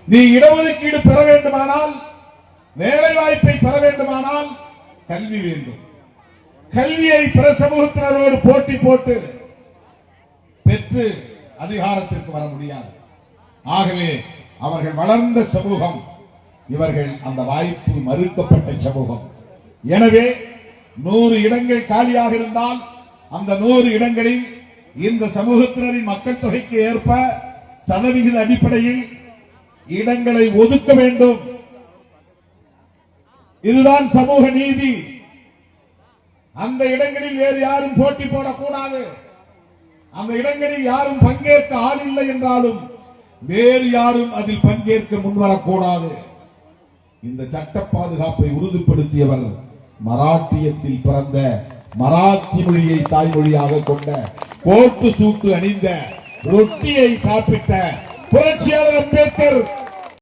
நீ இடஒதுக்கீடு பெற வேண்டுமானால், வேலை வாய்ப்பை பெற வேண்டுமானால் கல்வி வேண்டும். கல்வியை பிற சமூகத்தினரோடு போட்டி போட்டு பெற்று அதிகாரத்திற்கு வர முடியாது. ஆகவே அவர்கள் வளர்ந்த சமூகம், இவர்கள் அந்த வாய்ப்பு மறுக்கப்பட்ட சமூகம். எனவே 100 இடங்கள் காலியாக இருந்தால் அந்த 100 இடங்களில் இந்த சமூகத்தினரின் மக்கள் தொகைக்கு ஏற்ப சதவிகித அடிப்படையில் இடங்களை ஒதுக்க வேண்டும். இதுதான் சமூக நீதி. அந்த இடங்களில் வேறு யாரும் போட்டி போடக்கூடாது. அந்த இடங்களில் யாரும் பங்கேற்க ஆள் இல்லை என்றாலும் வேறு யாரும் அதில் பங்கேற்க முன்வரக்கூடாது. இந்த சட்ட பாதுகாப்பை உறுதிப்படுத்தியவர் மராட்டியத்தில் பிறந்த, மராத்தி மொழியை தாய்மொழியாக கொண்ட, கோட்டு சூட்டு அணிந்த, ரொட்டியை சாப்பிட்ட புரட்சியாளர் அம்பேத்கர்